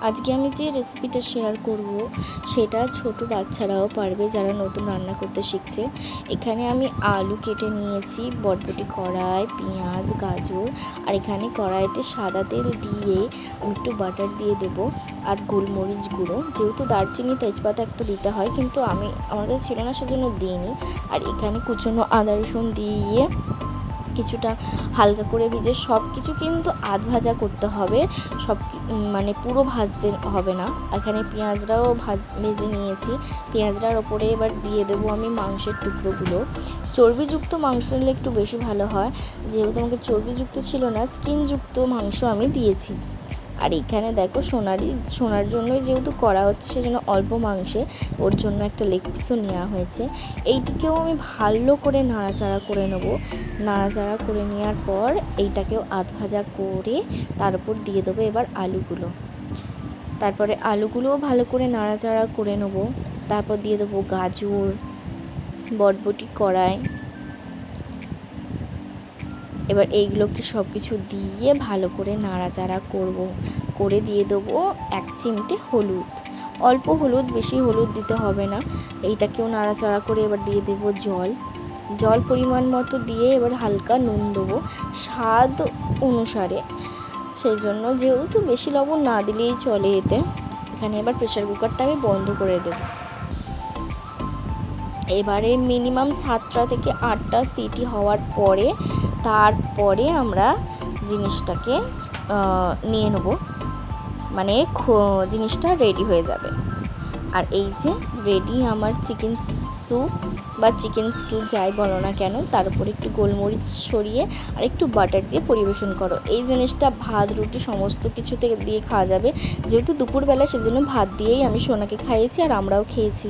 আজকে আমি যে রেসিপিটা শেয়ার করব সেটা ছোট বাচ্চারাও পারবে যারা নতুন রান্না করতে শিখছে। এখানে আমি আলু কেটে নিয়েছি, বটবটি, কড়াই, পেঁয়াজ, গাজর, আর এখানে কড়াইতে সাদা তেল দিয়ে আমি একটু বাটার দিয়ে দেবো আর গোলমরিচ গুঁড়ো। যেহেতু দারচিনি তেজপাতা একটা দিতে হয়, কিন্তু আমাদের ছিল না সেজন্য দিইনি। আর এখানে কুচনো আদা রসুন দিয়ে কিছুটা হালকা করে ভেজে, সব কিছু কিন্তু আধ ভাজা করতে হবে, মানে পুরো ভাজতে হবে না। এখানে পেঁয়াজটাও ভেজে নিয়েছি। পেঁয়াজটার ওপরে এবার দিয়ে দেবো আমি মাংসের টুকরোগুলো। চর্বিযুক্ত মাংস নিলে একটু বেশি ভালো হয়, যেহেতু আমাকে চর্বিযুক্ত ছিল না, স্কিনযুক্ত মাংস আমি দিয়েছি। আর এখানে দেখো সোনার জন্যই যেহেতু করা হচ্ছে, সেজন্য অল্প মাংসে ওর জন্য একটা লেগ পিসও নেওয়া হয়েছে। এইটিকেও আমি ভালো করে নাড়াচাড়া করে নেব। নাড়াচাড়া করে নেওয়ার পর এইটাকেও আধ ভাজা করে তার উপর দিয়ে দেবো এবার আলুগুলো। তারপরে আলুগুলোও ভালো করে নাড়াচাড়া করে নেব। তারপর দিয়ে দেবো গাজর, বটবটি, কড়াই। এবার এইগুলোকে সব কিছু দিয়ে ভালো করে নাড়াচাড়া করে দিয়ে দেবো 1 চিমটে হলুদ। অল্প হলুদ, বেশি হলুদ দিতে হবে না। এইটাকেও নাড়াচাড়া করে এবার দিয়ে দেবো জল পরিমাণ মতো দিয়ে এবার হালকা নুন দেবো স্বাদ অনুসারে। সেই জন্য যেহেতু বেশি লবণ না দিলেই চলে এতে। এখানে এবার প্রেসার কুকারটা আমি বন্ধ করে দেবো। এবারে মিনিমাম 7টা থেকে 8টা সিটি হওয়ার পরে তারপরে আমরা জিনিসটাকে নিয়ে নেব, মানে জিনিসটা রেডি হয়ে যাবে। আর এই যে রেডি আমার চিকেন স্যুপ বা চিকেন স্টু, যাই বলো না কেন, তার উপরে একটু গোলমরিচ ছড়িয়ে আর একটু বাটার দিয়ে পরিবেশন করো। এই জিনিসটা ভাত, রুটি সমস্ত কিছুতে দিয়ে খাওয়া যাবে। যেহেতু দুপুরবেলা, সেজন্য ভাত দিয়েই আমি সোনাকে খাইয়েছি আর আমরাও খেয়েছি।